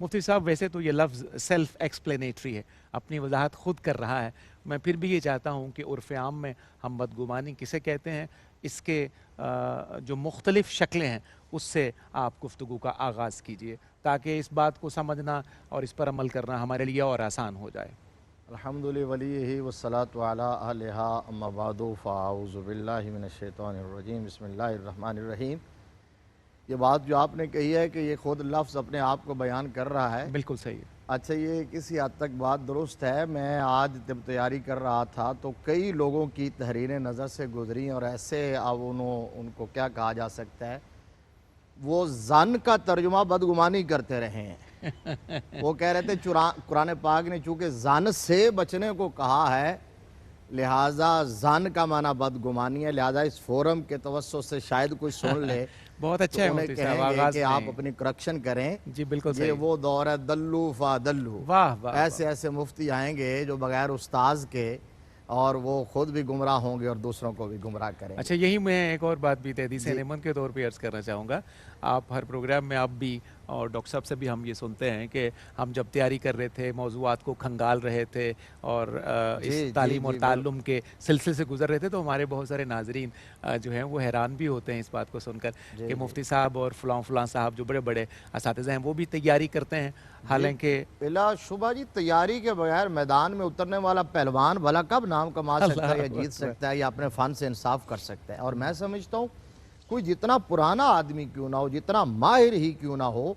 مفتی صاحب ویسے تو یہ لفظ سیلف ایکسپلینیٹری ہے، اپنی وضاحت خود کر رہا ہے، میں پھر بھی یہ چاہتا ہوں کہ عرف عام میں ہم بدگمانی کسے کہتے ہیں، اس کے جو مختلف شکلیں ہیں اس سے آپ گفتگو کا آغاز کیجئے تاکہ اس بات کو سمجھنا اور اس پر عمل کرنا ہمارے لیے اور آسان ہو جائے۔ الحمد لولیہ والصلاة علی اہلہا اما بعد فاعوذ باللہ من الشیطان الرجیم بسم اللہ الرحمن الرحیم۔ یہ بات جو آپ نے کہی ہے کہ یہ خود لفظ اپنے آپ کو بیان کر رہا ہے، بالکل صحیح ہے۔ اچھا یہ کسی حد تک بات درست ہے۔ میں آج جب تیاری کر رہا تھا تو کئی لوگوں کی تحریریں نظر سے گزری اور ایسے اب ان کو کیا کہا جا سکتا ہے، وہ ظن کا ترجمہ بدگمانی کرتے رہے ہیں۔ وہ کہہ رہے تھے قرآن پاک نے چونکہ ظن سے بچنے کو کہا ہے لہٰذا ظن کا معنی بدگمانی ہے، لہٰذا اس فورم کے توسط سے شاید کوئی سن لے بہت اچھا ہے تو انہیں مفتی صاحب، کہیں گے آغاز کہ میں آپ اپنی کریکشن کریں۔ جی بالکل یہ صحیح۔ وہ دور ہے دلو فادلو، واہ واہ، ایسے ایسے مفتی آئیں گے جو بغیر استاذ کے اور وہ خود بھی گمراہ ہوں گے اور دوسروں کو بھی گمراہ کریں گے۔ اچھا یہی میں ایک اور بات بھی تحدیث جی نعمت کے طور پہ عرض کرنا چاہوں گا، آپ ہر پروگرام میں آپ بھی اور ڈاکٹر صاحب سے بھی ہم یہ سنتے ہیں کہ ہم جب تیاری کر رہے تھے، موضوعات کو کھنگال رہے تھے اور اس تعلیم اور تعلم کے سلسلے سے گزر رہے تھے تو ہمارے بہت سارے ناظرین جو ہیں وہ حیران بھی ہوتے ہیں اس بات کو سن کر کہ مفتی صاحب اور فلاں صاحب جو بڑے بڑے اساتذہ ہیں وہ بھی تیاری کرتے ہیں، حالانکہ بلا شبہ جی تیاری کے بغیر میدان میں اترنے والا پہلوان بھلا کب نام کما سکتا ہے یا جیت سکتا ہے یا اپنے فن سے انصاف کر سکتا ہے۔ اور میں سمجھتا ہوں کوئی جتنا پرانا آدمی کیوں نہ ہو، جتنا ماہر ہی کیوں نہ ہو،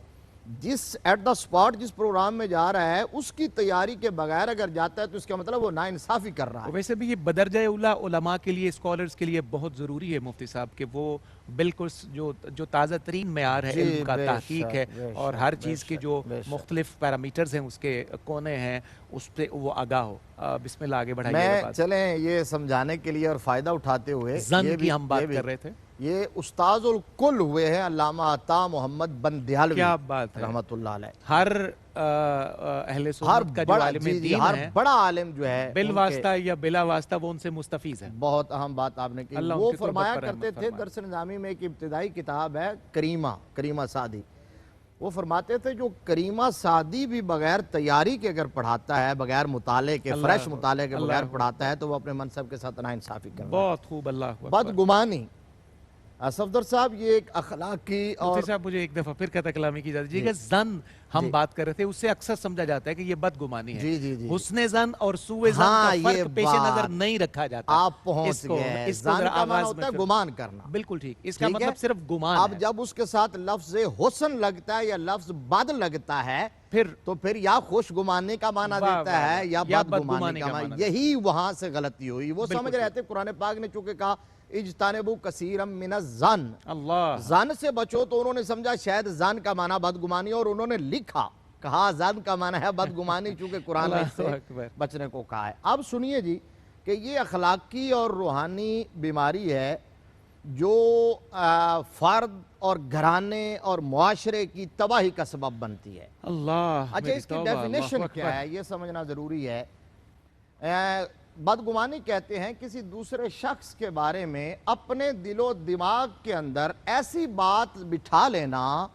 جس ایٹ دا سپاٹ جس پروگرام میں جا رہا ہے اس کی تیاری کے بغیر اگر جاتا ہے تو اس کا مطلب وہ ناانصافی کر رہا ہے۔ ویسے بھی یہ بدرجہ اولا علماء کے لیے، اسکالرز کے لیے بہت ضروری ہے مفتی صاحب کہ وہ بالکل جو تازہ ترین معیار ہے علم کا تحقیق ہے اور ہر چیز کے جو مختلف پیرامیٹرز ہیں اس کے کونے ہیں اس پہ وہ آگاہ ہو۔ بسم اللہ آگے بڑھائیے میں بات۔ چلیں یہ سمجھانے کے لیے اور فائدہ اٹھاتے ہوئے ظن کی ہم بات کر رہے تھے، یہ استاذ الکل ہوئے ہیں علامہ عطا محمد بندیالوی، کیا بات ہے، رحمت اللہ علیہ۔ ہر اہل سنت کا جو عالم دین ہر ہے بڑا عالم جو ہے بالواسطہ یا بلا واسطہ وہ ان سے مستفیض ہے۔ بہت اہم بات آپ نے کی۔ اللہ وہ ان کی تربت فرمایا پر کرتے رحمت تھے، فرمائے۔ درس نظامی میں ایک ابتدائی کتاب ہے کریمہ سعدی، وہ فرماتے تھے جو کریمہ سعدی بھی بغیر تیاری کے اگر پڑھاتا ہے، بغیر مطالعے کے، فریش مطالعے کے بغیر پڑھاتا ہے تو وہ اپنے منصب کے ساتھ ناانصافی کر رہا ہے۔ بہت خوب، اللہ اکبر۔ بدگمانی صفدر صاحب یہ ایک اخلاقی اور مفتی صاحب مجھے ایک دفعہ پھر قطع کلامی کی جاتی ہے کہ ظن ہم بات کر رہے تھے اس سے اکثر سمجھا جاتا ہے کہ یہ بدگمانی ہے، حسن ظن اور سوء ظن کا فرق پیش نظر نہیں رکھا جاتا۔ آپ پہنچ گئے، ظن کا معنی ہوتا ہے گمان کرنا، بالکل ٹھیک، اس کا مطلب صرف گمان ہے۔ اب جب اس کے ساتھ لفظ حسن لگتا ہے یا لفظ بد لگتا ہے تو پھر یا خوش گمانے کا معنی دیتا ہے یا بدگمانی کا معنی، یہی وہاں سے غلطی ہوئی۔ وہ سمجھ رہے تھے قرآن پاک نے چونکہ کہا اجتنبوا کثیرا من الظن، ظن سے بچو، تو انہوں نے سمجھا شاید ظن کا معنی بدگمانی، اور انہوں نے لکھا کہا ظن کا معنی ہے بدگمانی چونکہ قرآن نے اس سے بچنے کو کہا ہے۔ اب سنیے جی کہ یہ اخلاقی اور روحانی بیماری ہے جو فرد اور گھرانے اور معاشرے کی تباہی کا سبب بنتی ہے۔ اچھا اس کی ڈیفینیشن کیا ہے یہ سمجھنا ضروری ہے۔ بدگمانی کہتے ہیں کسی دوسرے شخص کے بارے میں اپنے دل و دماغ کے اندر ایسی بات بٹھا لینا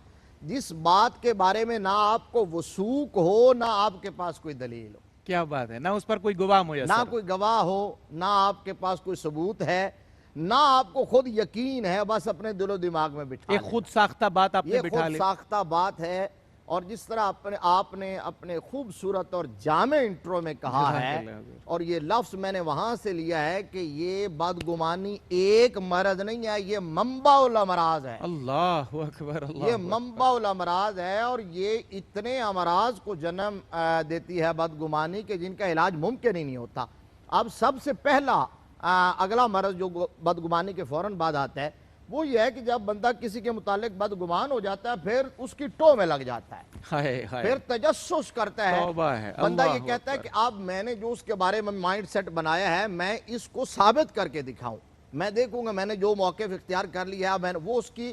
جس بات کے بارے میں نہ آپ کو وثوق ہو، نہ آپ کے پاس کوئی دلیل ہو۔ کیا بات ہے، نہ اس پر کوئی گواہ میسر، نہ کوئی گواہ ہو، نہ آپ کے پاس کوئی ثبوت ہے، نہ آپ کو خود یقین ہے، بس اپنے دل و دماغ میں بٹھا ایک خود ساختہ بات آپ نے بٹھا لی، یہ خود ساختہ بات ہے۔ اور جس طرح آپ نے اپنے خوبصورت اور جامع انٹرو میں کہا ہے، اور یہ لفظ میں نے وہاں سے لیا ہے کہ یہ بدگمانی ایک مرض نہیں ہے، یہ منبع الامراض ہے۔ اللہ اکبر، یہ منبع الامراض ہے اور یہ اتنے امراض کو جنم دیتی ہے بدگمانی کہ جن کا علاج ممکن ہی نہیں ہوتا۔ اب سب سے پہلا اگلا مرض جو بدگمانی کے فوراً بعد آتا ہے وہ یہ ہے کہ جب بندہ کسی کے متعلق بدگمان ہو جاتا ہے پھر اس کی ٹو میں لگ جاتا ہے، پھر تجسس کرتا ہے۔ بندہ یہ کہتا ہے کہ اب میں نے جو اس کے بارے میں مائنڈ سیٹ بنایا ہے میں اس کو ثابت کر کے دکھاؤں، میں دیکھوں گا میں نے جو موقف اختیار کر لیا ہے وہ اس کی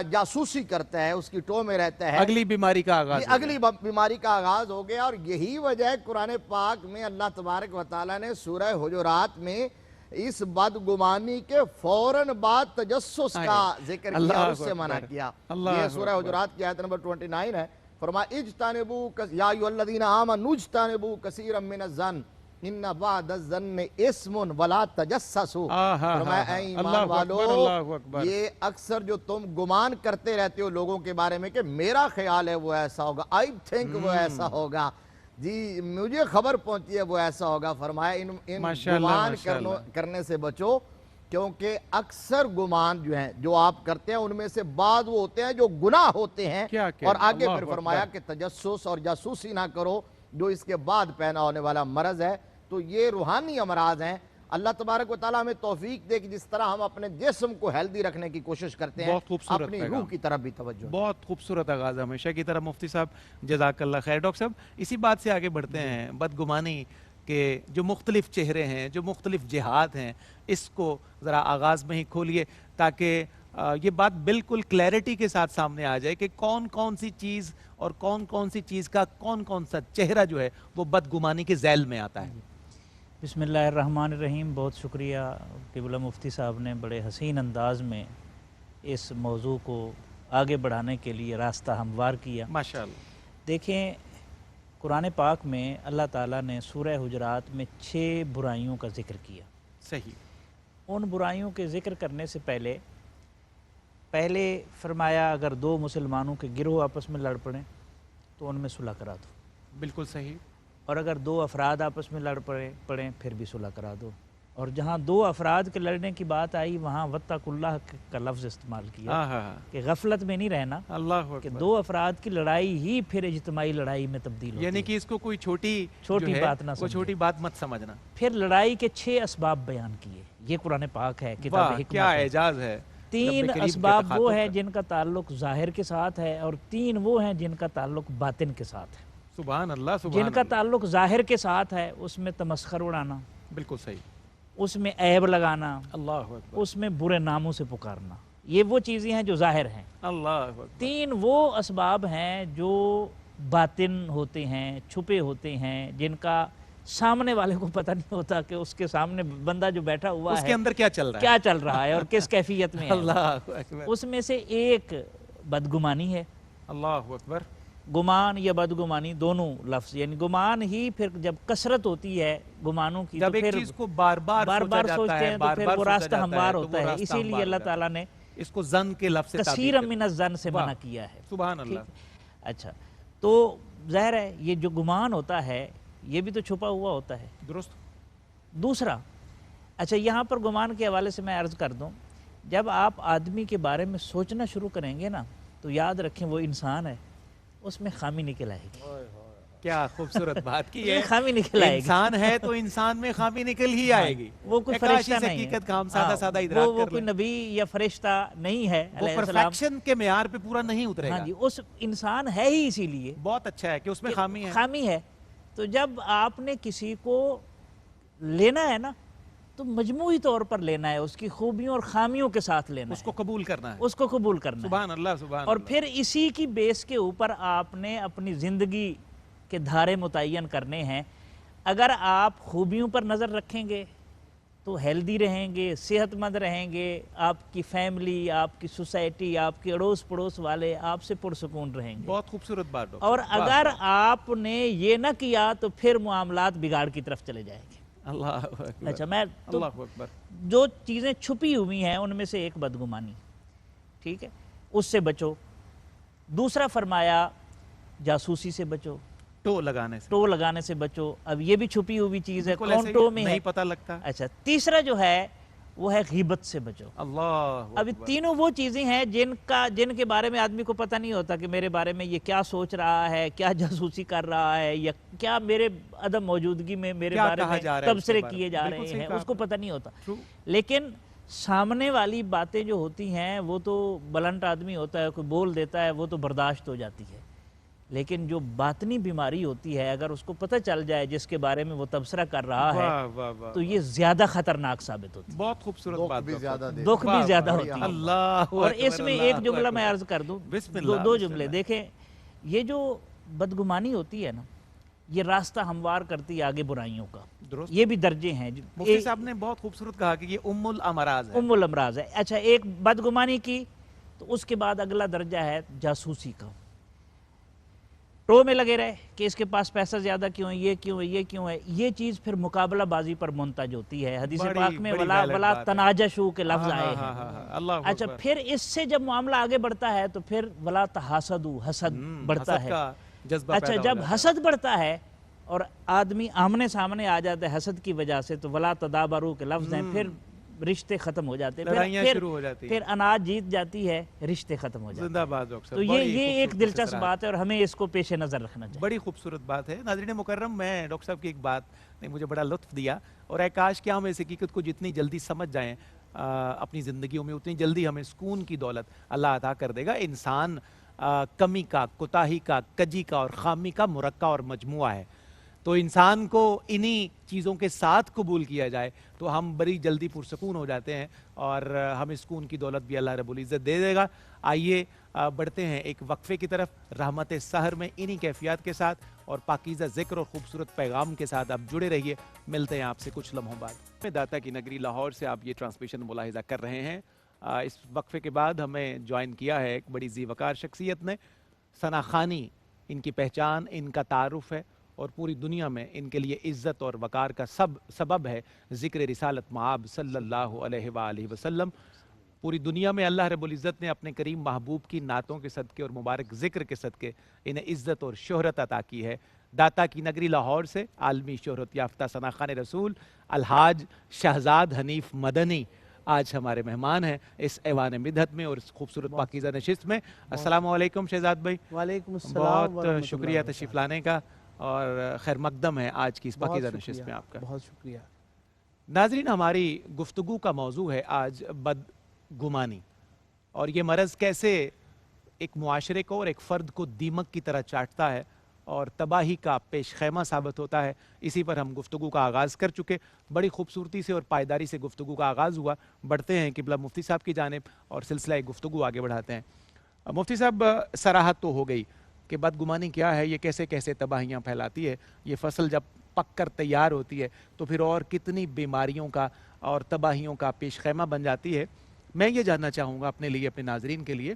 جاسوسی کرتا ہے، اس کی ٹو میں رہتا ہے۔ اگلی بیماری کا آغاز ہو گیا، اور یہی وجہ ہے قرآن پاک میں اللہ تبارک و تعالیٰ نے سورہ حجرات میں اس بدگمانی کے فوراً بعد تجسس کا ذکر کیا، اس سے منع کیا۔ یہ سورہ حجرات کی آیت نمبر 29 ہے۔ فرمایا اجتنبوا یا ایھا الذین آمنوا اجتنبوا کثیرا من الظن ان بعض الظن اسم ولا تجسسوا، فرمایا اے ایمان والو یہ اکثر جو تم گمان کرتے رہتے ہو لوگوں کے بارے میں کہ میرا خیال ہے وہ ایسا ہوگا، I think وہ ایسا ہوگا، جی مجھے خبر پہنچی ہے وہ ایسا ہوگا، فرمایا ان گمان کرنے سے بچو، کیونکہ اکثر گمان جو ہیں جو آپ کرتے ہیں ان میں سے بعض وہ ہوتے ہیں جو گناہ ہوتے ہیں، اور آگے پھر فرمایا کہ تجسس اور جاسوسی نہ کرو جو اس کے بعد پیدا ہونے والا مرض ہے۔ تو یہ روحانی امراض ہیں۔ اللہ تبارک و تعالیٰ ہمیں توفیق دے کہ جس طرح ہم اپنے جسم کو ہیلدی رکھنے کی کوشش کرتے ہیں اپنی روح کی طرف بھی توجہ۔ بہت خوبصورت آغاز ہمیشہ کی طرح مفتی صاحب، جزاک اللہ خیر۔ ڈاکٹر صاحب اسی بات سے آگے بڑھتے ہیں، بدگمانی کے جو مختلف چہرے ہیں، جو مختلف جہات ہیں، اس کو ذرا آغاز میں ہی کھولیے تاکہ یہ بات بالکل کلیئرٹی کے ساتھ سامنے آ جائے کہ کون کون سی چیز اور کون کون سی چیز کا کون کون سا چہرہ جو ہے وہ بدگمانی کے ذیل میں آتا ہے۔ بسم اللہ الرحمن الرحیم۔ بہت شکریہ قبلہ مفتی صاحب نے بڑے حسین انداز میں اس موضوع کو آگے بڑھانے کے لیے راستہ ہموار کیا۔ ماشاءاللہ۔ دیکھیں قرآن پاک میں اللہ تعالیٰ نے سورہ حجرات میں 6 برائیوں کا ذکر کیا۔ صحیح۔ ان برائیوں کے ذکر کرنے سے پہلے فرمایا اگر 2 مسلمانوں کے گروہ آپس میں لڑ پڑیں تو ان میں صلح کرا دو۔ بالکل صحیح۔ اور اگر 2 افراد آپس میں لڑ پڑیں پھر بھی صلح کرا دو۔ اور جہاں 2 افراد کے لڑنے کی بات آئی وہاں واتقوا اللہ کا لفظ استعمال کیا کہ غفلت میں نہیں رہنا، کہ 2 افراد کی لڑائی ہی پھر اجتماعی لڑائی میں تبدیل ہوتی ہے، یعنی کہ اس کو کوئی چھوٹی بات نہ کوئی چھوٹی بات مت سمجھنا۔ پھر لڑائی کے 6 اسباب بیان کیے۔ یہ قرآن پاک ہے، کتاب حکمت ہے۔ کیا اعجاز ہے۔ 3 اسباب وہ ہیں جن کا تعلق ظاہر کے ساتھ ہے اور 3 وہ ہیں جن کا تعلق باطن کے ساتھ ہے۔ سبحان اللہ، سبحان جن کا اللہ۔ تعلق ظاہر کے ساتھ ہے اس میں تمسخر اڑانا، بالکل صحیح، اس میں عیب لگانا، اللہ اکبر، اس میں برے ناموں سے پکارنا، یہ وہ چیزیں ہیں جو ظاہر ہیں۔ اللہ اکبر۔ 3 وہ اسباب ہیں جو باطن ہوتے ہیں، چھپے ہوتے ہیں، جن کا سامنے والے کو پتہ نہیں ہوتا کہ اس کے سامنے بندہ جو بیٹھا ہوا ہے اس کے اندر کیا چل رہا ہے اور کس کیفیت میں ہے۔ اللہ اکبر۔ اس میں سے ایک بدگمانی ہے۔ اللہ اکبر۔ گمان یا بدگمانی دونوں لفظ، یعنی گمان ہی پھر جب کثرت ہوتی ہے گمانوں کی، جب ایک چیز کو بار بار سوچتے ہیں تو پھر وہ راستہ ہموار ہوتا ہے۔ اسی لیے اللہ تعالیٰ نے اس کو ظن کے لفظ سے کثیر من الظن سے منع کیا ہے۔ سبحان اللہ۔ اچھا، تو ظاہر ہے یہ جو گمان ہوتا ہے یہ بھی تو چھپا ہوا ہوتا ہے۔ درست۔ دوسرا، اچھا یہاں پر گمان کے حوالے سے میں عرض کر دوں، جب آپ آدمی کے بارے میں سوچنا شروع کریں گے نا تو یاد رکھیں وہ انسان ہے، اس میں خامی نکل آئے گی۔ کیا خوبصورت بات کی ہے۔ خامی نکل آئے گی۔ انسان ہے تو انسان میں خامی نکل ہی آئے گی۔ وہ کوئی فرشتہ نہیں ہے، حقیقت کا ہم سادہ سادہ ادراک کر وہ کوئی نبی یا فرشتہ نہیں ہے وہ پرفیکشن کے معیار پہ پورا نہیں اترے گا۔ ہاں جی، اس انسان ہے ہی اسی لیے بہت اچھا ہے کہ اس میں خامی ہے۔ تو جب آپ نے کسی کو لینا ہے نا تو مجموعی طور پر لینا ہے، اس کی خوبیوں اور خامیوں کے ساتھ لینا ہے، اس کو قبول کرنا ہے، اس کو قبول کرنا ہے۔ سبحان اللہ، سبحان اللہ۔ اور پھر اسی کی بیس کے اوپر آپ نے اپنی زندگی کے دھارے متعین کرنے ہیں۔ اگر آپ خوبیوں پر نظر رکھیں گے تو ہیلدی رہیں گے، صحت مند رہیں گے، آپ کی فیملی، آپ کی سوسائٹی، آپ کے اڑوس پڑوس والے آپ سے پرسکون رہیں گے۔ بہت خوبصورت بات۔ اور اگر آپ نے یہ نہ کیا تو پھر معاملات بگاڑ کی طرف چلے جائیں گے۔ اللہ اکبر۔ اچھا، میں اللہ اکبر۔ جو چیزیں چھپی ہوئی ہیں ان میں سے ایک بدگمانی، ٹھیک ہے، اس سے بچو۔ دوسرا فرمایا جاسوسی سے بچو، ٹو لگانے سے بچو۔ اب یہ بھی چھپی ہوئی چیز ہے، کون ٹو میں ہے نہیں پتہ لگتا۔ اچھا، تیسرا جو ہے وہ ہے غیبت سے بچو۔ اللہ اب تینوں وہ چیزیں ہیں جن کے بارے میں آدمی کو پتہ نہیں ہوتا کہ میرے بارے میں یہ کیا سوچ رہا ہے، کیا جاسوسی کر رہا ہے، یا کیا میرے عدم موجودگی میں میرے بارے میں تبصرے کیے جا رہے ہیں، اس کو پتہ نہیں ہوتا۔ لیکن سامنے والی باتیں جو ہوتی ہیں وہ تو بلنٹ آدمی ہوتا ہے، کوئی بول دیتا ہے وہ تو برداشت ہو جاتی ہے، لیکن جو باطنی بیماری ہوتی ہے اگر اس کو پتہ چل جائے جس کے بارے میں وہ تبصرہ کر رہا ہے تو یہ زیادہ خطرناک ثابت ہوتی ہے۔ بہت خوبصورت بات، دکھ بھی زیادہ ہوتی ہے۔ اللہ، اور اس میں ایک جملہ میں عرض کر دوں، 2 جملے دیکھیں، یہ جو بدگمانی ہوتی ہے نا یہ راستہ ہموار کرتی ہے آگے برائیوں کا۔ یہ بھی درجے ہیں۔ مفتی صاحب نے بہت خوبصورت کہا کہ یہ ام الامراض ہے۔ ام الامراض ہے۔ اچھا، ایک بدگمانی کی تو اس کے بعد اگلا درجہ ہے جاسوسی کا۔ ٹو میں لگے رہے کہ اس کے پاس پیسہ زیادہ کیوں ہے، یہ کیوں ہے، یہ کیوں ہے. یہ چیز پھر مقابلہ بازی پر منتج ہوتی ہے. حدیث پاک میں ولا تناجشوا کے لفظ آئے ہیں. اچھا پھر اس سے جب معاملہ آگے بڑھتا ہے تو پھر ولا تحاسدوا، حسد بڑھتا ہے. اچھا جب حسد بڑھتا ہے اور آدمی آمنے سامنے آ جاتا ہے حسد کی وجہ سے تو ولا تدابروا کے لفظ ہیں. پھر رشتے ختم ہو جاتے ہیں، پھر اناج جیت جاتی ہے، رشتے ختم ہو جاتے ہیں. تو یہ ایک دلچسپ بات ہے اور ہمیں اس کو پیش نظر رکھنا چاہیے. بڑی خوبصورت بات ہے. ناظرین مکرم، میں ڈاکٹر صاحب کی ایک بات نے مجھے بڑا لطف دیا، اور اے کاش کہ ہم اس حقیقت کو جتنی جلدی سمجھ جائیں اپنی زندگیوں میں، اتنی جلدی ہمیں سکون کی دولت اللہ عطا کر دے گا. انسان کمی کا، کوتاہی کا، کجی کا اور خامی کا مرکب اور مجموعہ ہے. تو انسان کو انہی چیزوں کے ساتھ قبول کیا جائے تو ہم بڑی جلدی پرسکون ہو جاتے ہیں، اور ہمیں سکون کی دولت بھی اللہ رب العزت دے دے گا. آئیے بڑھتے ہیں ایک وقفے کی طرف. رحمت سحر میں انہی کیفیات کے ساتھ اور پاکیزہ ذکر اور خوبصورت پیغام کے ساتھ آپ جڑے رہیے. ملتے ہیں آپ سے کچھ لمحوں بعد. داتا کی نگری لاہور سے آپ یہ ٹرانسمیشن ملاحظہ کر رہے ہیں. اس وقفے کے بعد ہمیں جوائن کیا ہے ایک بڑی ذی وقار شخصیت نے. ثنا خانی ان کی پہچان، ان کا تعارف ہے، اور پوری دنیا میں ان کے لیے عزت اور وقار کا سبب ہے ذکر رسالت مآب صلی اللہ علیہ وآلہ وسلم. پوری دنیا میں اللہ رب العزت نے اپنے کریم محبوب کی نعتوں کے صدقے اور مبارک ذکر کے صدقے انہیں عزت اور شہرت عطا کی ہے. داتا کی نگری لاہور سے عالمی شہرت یافتہ ثنا خان رسول الحاج شہزاد حنیف مدنی آج ہمارے مہمان ہیں اس ایوان مدحت میں اور اس خوبصورت پاکیزہ نشست میں. السلام علیکم شہزاد بھائی. وعلیکم السلام. بہت شکریہ تشریف لانے کا، اور خیر مقدم ہے آج کی اس پاکیزہ نشست میں آپ کا. بہت شکریہ. ناظرین، ہماری گفتگو کا موضوع ہے آج بدگمانی، اور یہ مرض کیسے ایک معاشرے کو اور ایک فرد کو دیمک کی طرح چاٹتا ہے اور تباہی کا پیش خیمہ ثابت ہوتا ہے. اسی پر ہم گفتگو کا آغاز کر چکے. بڑی خوبصورتی سے اور پائیداری سے گفتگو کا آغاز ہوا. بڑھتے ہیں قبلہ مفتی صاحب کی جانب اور سلسلہ گفتگو آگے بڑھاتے ہیں. مفتی صاحب، صراحت تو ہو گئی کہ بدگمانی کیا ہے، یہ کیسے کیسے تباہیاں پھیلاتی ہے. یہ فصل جب پک کر تیار ہوتی ہے تو پھر اور کتنی بیماریوں کا اور تباہیوں کا پیش خیمہ بن جاتی ہے. میں یہ جاننا چاہوں گا اپنے لیے، اپنے ناظرین کے لیے،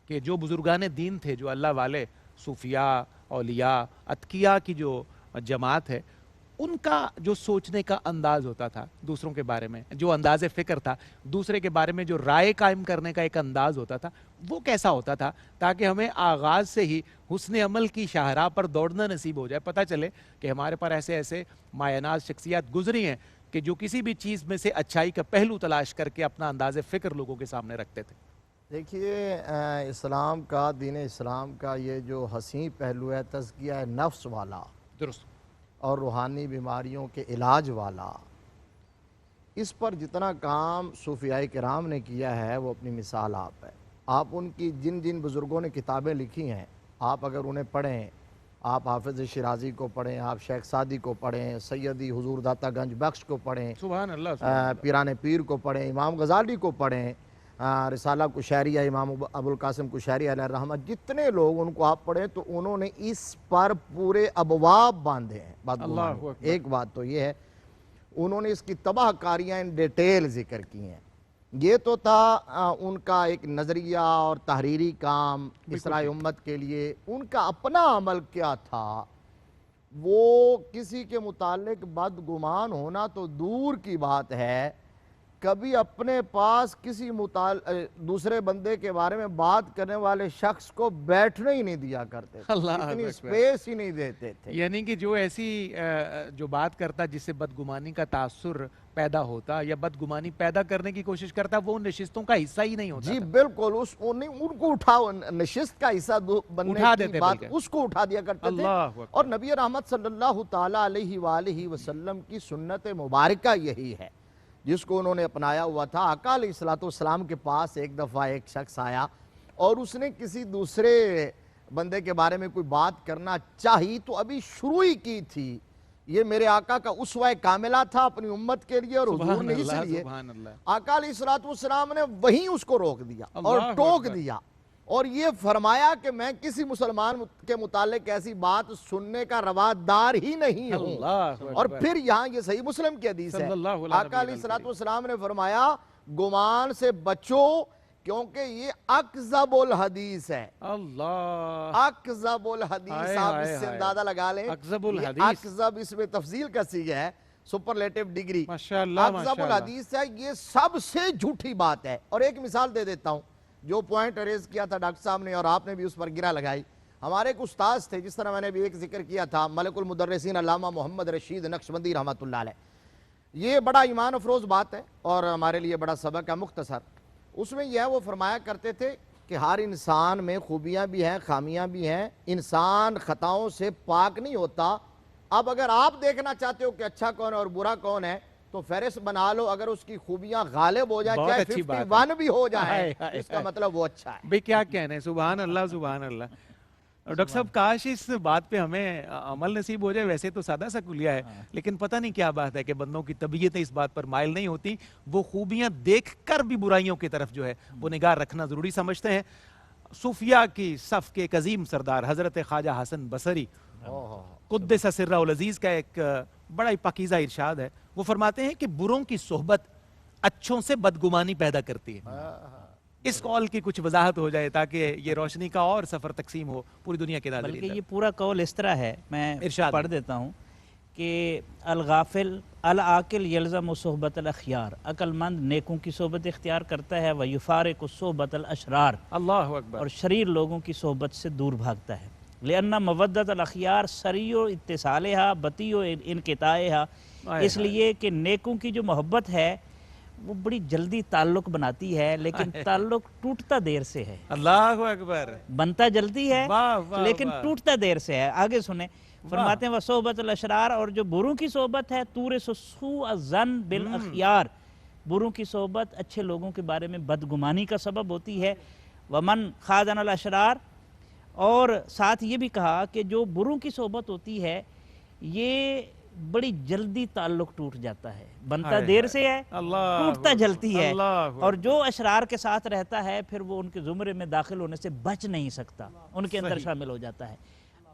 کہ جو بزرگان دین تھے، جو اللہ والے، صوفیاء، اولیاء، اتقیاء کی جو جماعت ہے، ان کا جو سوچنے کا انداز ہوتا تھا دوسروں کے بارے میں، جو انداز فکر تھا، دوسرے کے بارے میں جو رائے قائم کرنے کا ایک انداز ہوتا تھا، وہ کیسا ہوتا تھا، تاکہ ہمیں آغاز سے ہی حسن عمل کی شاہراہ پر دوڑنا نصیب ہو جائے. پتہ چلے کہ ہمارے پر ایسے ایسے مایہ شخصیات گزری ہیں کہ جو کسی بھی چیز میں سے اچھائی کا پہلو تلاش کر کے اپنا انداز فکر لوگوں کے سامنے رکھتے تھے. دیکھیے، اسلام کا، دین اسلام کا یہ جو حسین پہلو ہے تزکیہ نفس والا، درست، اور روحانی بیماریوں کے علاج والا، اس پر جتنا کام صوفیاء کرام نے کیا ہے وہ اپنی مثال آپ ہے. آپ ان کی جن جن بزرگوں نے کتابیں لکھی ہیں، آپ اگر انہیں پڑھیں، آپ حافظ شیرازی کو پڑھیں، آپ شیخ سعدی کو پڑھیں، سیدی حضور داتا گنج بخش کو پڑھیں، سبحان اللہ، پیران پیر کو پڑھیں، امام غزالی کو پڑھیں، رسالہ کشیریہ امام ابو القاسم کشیری علیہ الرحمہ، جتنے لوگ ان کو آپ پڑھیں تو انہوں نے اس پر پورے ابواب باندھے ہیں. ایک بات تو یہ ہے، انہوں نے اس کی تباہ کاریاں ان ڈیٹیل ذکر کی ہیں. یہ تو تھا ان کا ایک نظریہ اور تحریری کام اصلاح امت کے لیے. ان کا اپنا عمل کیا تھا، وہ کسی کے متعلق بدگمان ہونا تو دور کی بات ہے، کبھی اپنے پاس کسی دوسرے بندے کے بارے میں بات کرنے والے شخص کو بیٹھنے ہی نہیں دیا کرتے تھے، اتنی سپیس ہی نہیں دیتے تھے. یعنی کہ جو ایسی جو بات کرتا جس سے بدگمانی کا تاثر پیدا ہوتا یا بدگمانی پیدا کرنے کی کوشش کرتا، وہ نشستوں کا حصہ ہی نہیں ہوتا. جی بالکل، ان کو اٹھاؤ، نشست کا حصہ بننے کی بات اس کو اٹھا دیا کرتے تھے. اور نبی رحمت صلی اللہ تعالیٰ علیہ وآلہ وسلم کی سنت مبارکہ یہی ہے جس کو انہوں نے اپنایا ہوا تھا. آقا علیہ السلام کے پاس ایک دفعہ ایک شخص آیا اور اس نے کسی دوسرے بندے کے بارے میں کوئی بات کرنا چاہی تو ابھی شروع ہی کی تھی. یہ میرے آقا کا اسوہ کاملہ تھا اپنی امت کے لیے، اور حضور نے اس لیے آقا علیہ السلام نے وہیں اس کو روک دیا اور ٹوک دیا، اور یہ فرمایا کہ میں کسی مسلمان کے متعلق ایسی بات سننے کا روادار ہی نہیں ہوں. اور پھر یہاں یہ صحیح مسلم کی حدیث ہے، آقا علیہ السلام نے فرمایا گمان سے بچو کیونکہ یہ اکذب الحدیث ہے. اللہ اکذب الحدیث، آپ اس سے اندازہ لگا لیں. اکذب الحدیث، اکذب اس میں تفضیل کا صیغہ ہے، سپرلیٹو ڈگری. ماشاءاللہ اکذب الحدیث ہے، یہ سب سے جھوٹی بات ہے. اور ایک مثال دے دیتا ہوں، جو پوائنٹ ریز کیا تھا ڈاکٹر صاحب نے اور آپ نے بھی اس پر گرہ لگائی. ہمارے ایک استاذ تھے، جس طرح میں نے بھی ایک ذکر کیا تھا، ملک المدرسین علامہ محمد رشید نقشبندی رحمۃ اللہ علیہ. یہ بڑا ایمان افروز بات ہے اور ہمارے لیے بڑا سبق ہے مختصر. اس میں یہ وہ فرمایا کرتے تھے کہ ہر انسان میں خوبیاں بھی ہیں، خامیاں بھی ہیں. انسان خطاؤں سے پاک نہیں ہوتا. اب اگر آپ دیکھنا چاہتے ہو کہ اچھا کون ہے اور برا کون ہے تو فہرست بنا لو. اگر اس کی خوبیاں غالب ہو جائیں، چاہے 51 بھی ہو جائیں، اس کا مطلب وہ اچھا ہے. بھئی کیا کہنے، سبحان اللہ سبحان اللہ. ڈاکٹر صاحب کاش اس بات پہ ہمیں عمل نصیب ہو جائے. ویسے تو سادہ سا کلیہ ہے، لیکن پتہ نہیں کیا بات ہے کہ بندوں کی طبیعتیں اس بات پر مائل نہیں ہوتی. وہ خوبیاں دیکھ کر بھی برائیوں کی طرف جو ہے وہ نگاہ رکھنا ضروری سمجھتے ہیں. صوفیاء کی صف کے ایک عظیم سردار حضرت خواجہ حسن بصری قدس سرہ العزیز کا ایک بڑا ہی پاکیزہ ارشاد ہے. وہ فرماتے ہیں کہ بروں کی صحبت اچھوں سے بدگمانی پیدا کرتی ہے. اس قول کی کچھ وضاحت ہو جائے تاکہ یہ روشنی کا اور سفر تقسیم ہو پوری دنیا کے ناظرین. بلکہ یہ پورا قول اس طرح ہے، میں پڑھ دیتا ہوں کہ الغافل العاقل یلزم صحبت الاخیار، عقل مند نیکوں کی صحبت اختیار کرتا ہے، ویفارق صحبت الاشرار، اللہ اکبر، اور شریر لوگوں کی صحبت سے دور بھاگتا ہے. لأن مودت الاخیار سریع اتصالها بطیع انقطاعها، اس لیے کہ نیکوں کی جو محبت ہے وہ بڑی جلدی تعلق بناتی ہے، لیکن تعلق ٹوٹتا دیر سے ہے. اللہ اکبر، بنتا جلدی ہے لیکن ٹوٹتا دیر سے ہے. آگے سنیں، فرماتے ہیں وصحبت الاشرار، اور جو بروں کی صحبت ہے تورث سوء الظن بالاخیار، بروں کی صحبت اچھے لوگوں کے بارے میں بدگمانی کا سبب ہوتی ہے. ومن خاذن الاشرار، اور ساتھ یہ بھی کہا کہ جو بروں کی صحبت ہوتی ہے یہ بڑی جلدی تعلق ٹوٹ جاتا ہے، بنتا دیر سے ہے، ٹوٹتا جلتی ہے. اور جو اشرار کے ساتھ رہتا ہے پھر وہ ان کے زمرے میں داخل ہونے سے بچ نہیں سکتا، ان کے اندر شامل ہو جاتا ہے.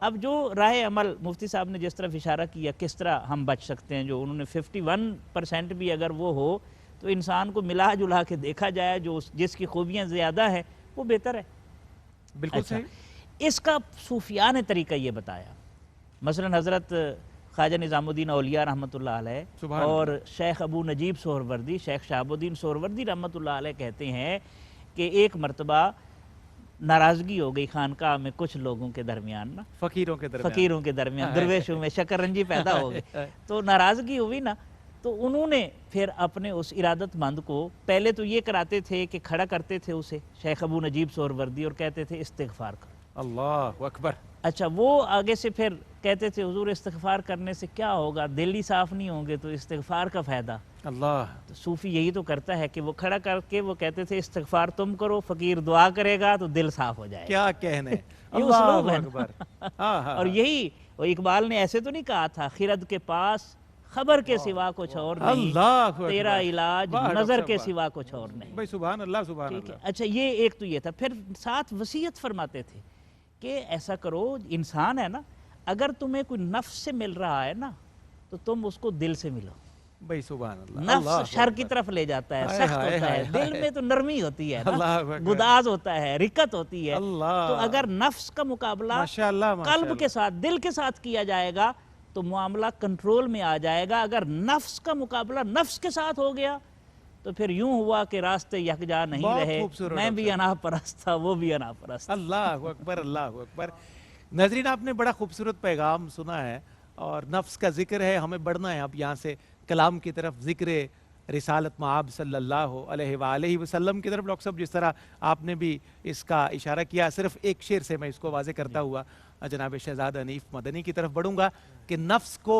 اب جو راہ عمل مفتی صاحب نے جس طرف اشارہ کیا کس طرح ہم بچ سکتے ہیں، جو انہوں نے 51% بھی اگر وہ ہو تو انسان کو ملا جلا کے دیکھا جائے، جو جس کی خوبیاں زیادہ ہیں وہ بہتر ہے. بالکل صحیح. اس کا صوفیاء نے طریقہ یہ بتایا. مثلا حضرت خواجہ نظام الدین اولیاء رحمۃ اللہ علیہ اور شیخ ابو نجیب سہروردی، شیخ شہاب الدین سہروردی رحمۃ اللہ علیہ کہتے ہیں کہ ایک مرتبہ ناراضگی ہو گئی خانقاہ میں کچھ لوگوں کے درمیان نا، فقیروں کے درمیان درویشوں میں شکر رنجی پیدا ہو گئی. تو ناراضگی ہوئی نا، تو انہوں نے پھر اپنے اس ارادت مند کو پہلے تو یہ کراتے تھے کہ کھڑا کرتے تھے اسے شیخ ابو نجیب سہروردی اور کہتے تھے استغفار کرو. اللہ اکبر. اچھا، وہ آگے سے پھر کہتے تھے حضور استغفار کرنے سے کیا ہوگا، دل ہی صاف نہیں ہوں گے تو استغفار کا فائدہ. اللہ، تو صوفی یہی تو کرتا ہے کہ وہ کھڑا کر کے وہ کہتے تھے استغفار تم کرو، فقیر دعا کرے گا تو دل صاف ہو جائے. کیا کہنے، اللہ اکبر. اور یہی وہ اقبال نے ایسے تو نہیں کہا تھا خرد کے پاس خبر کے سوا کچھ اور نہیں، تیرا علاج نظر کے سوا کچھ اور نہیں. بھائی سبحان اللہ سبحان اللہ. اچھا، یہ ایک تو یہ تھا. پھر ساتھ وصیت فرماتے تھے کہ ایسا کرو، انسان ہے نا، اگر تمہیں کوئی نفس سے مل رہا ہے نا تو تم اس کو دل سے ملو. بھئی سبحان اللہ. نفس شر کی طرف لے جاتا ہے، سخت ہوتا ہے، دل میں تو نرمی ہوتی ہے نا، گداز ہوتا ہے، رکت ہوتی ہے. تو اگر نفس کا مقابلہ قلب کے ساتھ، دل کے ساتھ کیا جائے گا تو معاملہ کنٹرول میں آ جائے گا. اگر نفس کا مقابلہ نفس کے ساتھ ہو گیا تو پھر یوں ہوا کہ راستے یکجا نہیں رہے، میں بھی انا پرست تھا، وہ بھی انا پرست. اللہ اکبر اللہ اکبر. ناظرین، آپ نے بڑا خوبصورت پیغام سنا ہے اور نفس کا ذکر ہے، ہمیں بڑھنا ہے اب یہاں سے کلام کی طرف، ذکر رسالت مآب صلی اللہ علیہ وآلہ وسلم کی طرف. ڈاکٹر صاحب جس طرح آپ نے بھی اس کا اشارہ کیا، صرف ایک شعر سے میں اس کو واضح کرتا ہوا جناب شہزاد حنیف مدنی کی طرف بڑھوں گا کہ نفس کو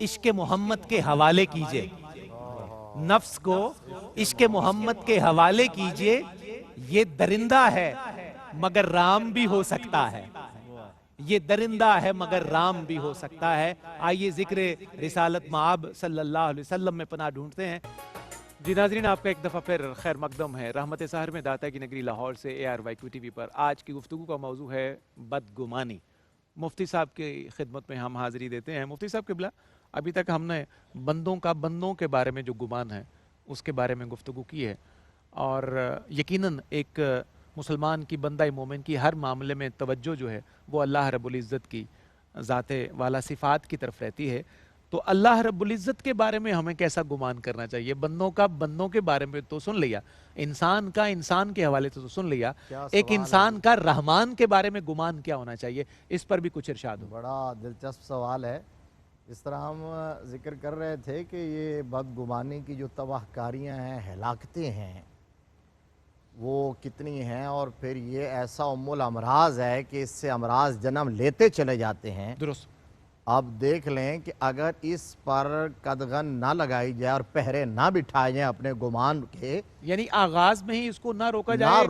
عشق محمد کے حوالے کیجئے، نفس کو عشق محمد کے حوالے کیجئے، یہ درندہ ہے مگر رام بھی ہو سکتا ہے، یہ درندہ ہے مگر رام بھی ہو سکتا ہے. آئیے ذکر رسالت مآب صلی اللہ علیہ وسلم میں پناہ ڈھونڈتے ہیں. جی ناظرین، آپ کا ایک دفعہ پھر خیر مقدم ہے رحمت سحر میں داتا کی نگری لاہور سے ARYQ TV پر. آج کی گفتگو کا موضوع ہے بدگمانی. مفتی صاحب کی خدمت میں ہم حاضری دیتے ہیں. مفتی صاحب قبلہ، ابھی تک ہم نے بندوں کے بارے میں جو گمان ہے اس کے بارے میں گفتگو کی ہے، اور یقیناً ایک مسلمان کی بندہ مومن کی ہر معاملے میں توجہ جو ہے وہ اللہ رب العزت کی ذات والا صفات کی طرف رہتی ہے. تو اللہ رب العزت کے بارے میں ہمیں کیسا گمان کرنا چاہیے؟ بندوں کا بندوں کے بارے میں تو سن لیا، انسان کا انسان کے حوالے سے تو سن لیا، ایک انسان کا رحمان کے بارے میں گمان کیا ہونا چاہیے؟ اس پر بھی کچھ ارشاد ہو. بڑا دلچسپ سوال ہے. اس طرح ہم ذکر کر رہے تھے کہ یہ بدگمانی کی جو تباہ کاریاں ہیں، ہلاکتیں ہیں، وہ کتنی ہیں، اور پھر یہ ایسا الامراض ہے کہ اس سے امراض جنم لیتے چلے جاتے ہیں. درست. آپ دیکھ لیں کہ اگر اس پر قدغن نہ لگائی جائے اور پہرے نہ بٹھائے جائیں اپنے گمان کے، یعنی آغاز میں ہی اس کو نہ روکا جائے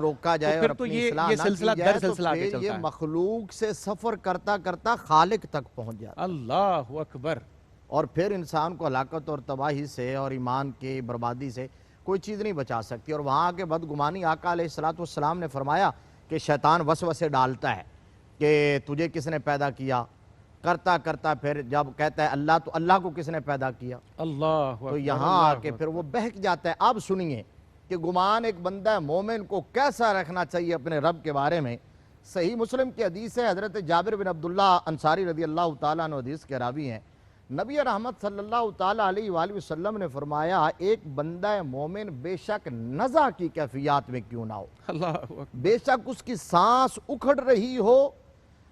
اور اپنی اصلاح نہ کی جائے، تو پھر یہ مخلوق سے سفر کرتا کرتا خالق تک پہنچ جاتا ہے. اللہ اکبر. اور پھر انسان کو ہلاکت اور تباہی سے اور ایمان کی بربادی سے کوئی چیز نہیں بچا سکتی. اور وہاں کے بدگمانی آقا علیہ السلام نے فرمایا کہ شیطان وسوسے ڈالتا ہے کہ تجھے کس نے پیدا کیا، کرتا کرتا پھر جب کہتا ہے اللہ، تو اللہ کو کس نے پیدا کیا؟ اللہ. تو یہاں آ کے پھر وہ بہک جاتا ہے. اب سنیے کہ گمان ایک بندہ مومن کو کیسا رکھنا چاہیے اپنے رب کے بارے میں. صحیح مسلم کی حدیث ہے، حضرت جابر بن عبداللہ انصاری رضی اللہ تعالیٰ عنہ حدیث کے راوی ہیں. نبی رحمت صلی اللہ تعالیٰ علیہ وآلہ وسلم نے فرمایا ایک بندہ مومن بے شک نزع کی کیفیات میں کیوں نہ ہو، بے شک اس کی سانس اکھڑ رہی ہو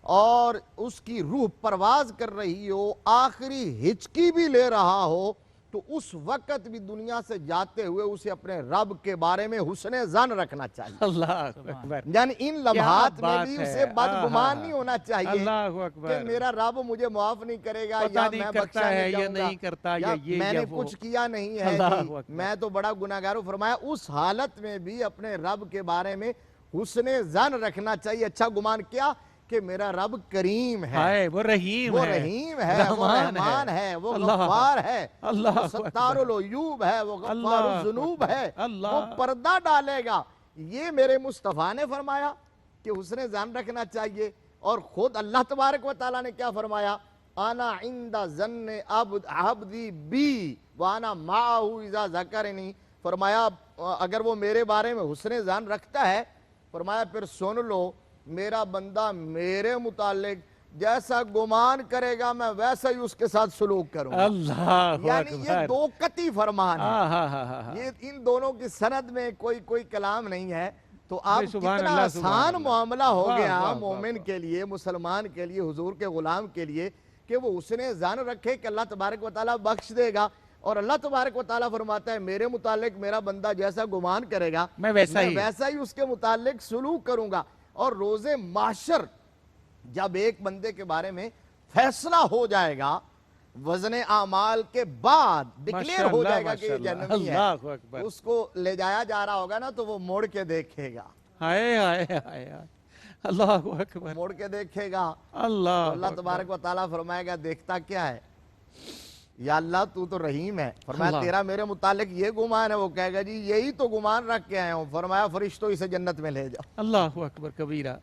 اور اس کی روح پرواز کر رہی ہو، آخری ہچکی بھی لے رہا ہو، تو اس وقت بھی دنیا سے جاتے ہوئے اسے اپنے رب کے بارے میں حسن ظن رکھنا چاہیے. اللہ اکبر. یعنی ان لمحات میں بھی اسے بدگمان نہیں ہونا چاہیے کہ میرا رب مجھے معاف نہیں کرے گا، یا میں بخشا نہیں جاؤں گا، یا میں نے کچھ کیا نہیں ہے، میں تو بڑا گناہگار ہوں. فرمایا اس حالت میں بھی اپنے رب کے بارے میں حسن ظن رکھنا چاہیے، اچھا گمان. کیا کہ میرا رب کریم ہے، وہ رحیم ہے، وہ رحمان ہے، وہ غفار ہے، وہ ستار العیوب ہے، وہ غفار الذنوب ہے، وہ پردہ ڈالے گا. یہ میرے مصطفیٰ نے فرمایا کہ حسن ظن رکھنا چاہیے. اور خود اللہ تبارک و تعالیٰ نے کیا فرمایا؟ انا عند ظن عبدی بی وانا معہ اذا ذکرنی. فرمایا اگر وہ میرے بارے میں حسن ظن رکھتا ہے، فرمایا پھر سن لو میرا بندہ میرے متعلق جیسا گمان کرے گا میں ویسا ہی اس کے ساتھ سلوک کروں گا. اللہ یعنی یہ دو قطعی فرمان ہے، یہ ان دونوں کی سند میں کوئی کلام نہیں ہے. تو آپ کتنا آسان معاملہ ہو گیا مومن کے لیے، مسلمان کے لیے، حضور کے غلام کے لیے، کہ وہ حسن ظن رکھے کہ اللہ تبارک و تعالیٰ بخش دے گا. اور اللہ تبارک و تعالیٰ فرماتا ہے میرے متعلق میرا بندہ جیسا گمان کرے گا میں ویسا ہی اس کے متعلق سلوک کروں گا. اور روز محشر جب ایک بندے کے بارے میں فیصلہ ہو جائے گا، وزن اعمال کے بعد ڈکلیئر ہو جائے گا کہ یہ جنمی ہے، اس کو لے جایا جا رہا ہوگا نا، تو وہ موڑ کے دیکھے گا. اللہ اکبر. موڑ کے دیکھے گا. اللہ تبارک و تعالیٰ فرمائے گا دیکھتا کیا ہے؟ یا اللہ تو رحیم ہے. فرمایا تیرا میرے متعلق یہ گمان ہے. وہ کہے گا جی یہی تو گمان رکھ کے آئے ہوں. فرمایا فرشتوں اسے جنت میں لے جاؤ. اللہ اکبر کبیرہ.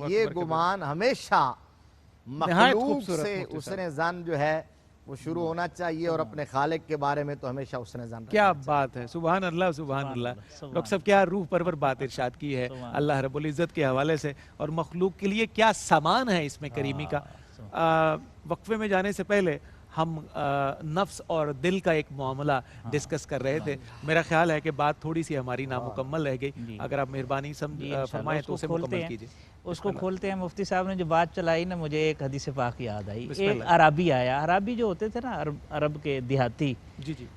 یہ گمان ہمیشہ مخلوق سے حسن ظن جو ہے وہ شروع ہونا چاہیے، اور اپنے خالق کے بارے میں تو ہمیشہ حسن ظن. کیا بات ہے، سبحان اللہ سبحان اللہ. ڈاکٹر صاحب کیا روح پرور بات ارشاد کی ہے اللہ رب العزت کے حوالے سے، اور مخلوق کے لیے کیا سامان ہے اس میں کریمی کا. وقفے میں جانے سے پہلے ہم نفس اور دل کا ایک معاملہ ڈسکس کر رہے تھے. میرا خیال ہے کہ بات تھوڑی سی ہماری نامکمل رہ گئی، اگر آپ مہربانی فرمائیں تو اسے مکمل کیجئے. اس کو کھولتے ہیں. مفتی صاحب نے جو بات چلائی نا، مجھے ایک حدیث پاک یاد آئی. ایک عربی آیا. عربی جو ہوتے تھے نا، عرب کے دیہاتی،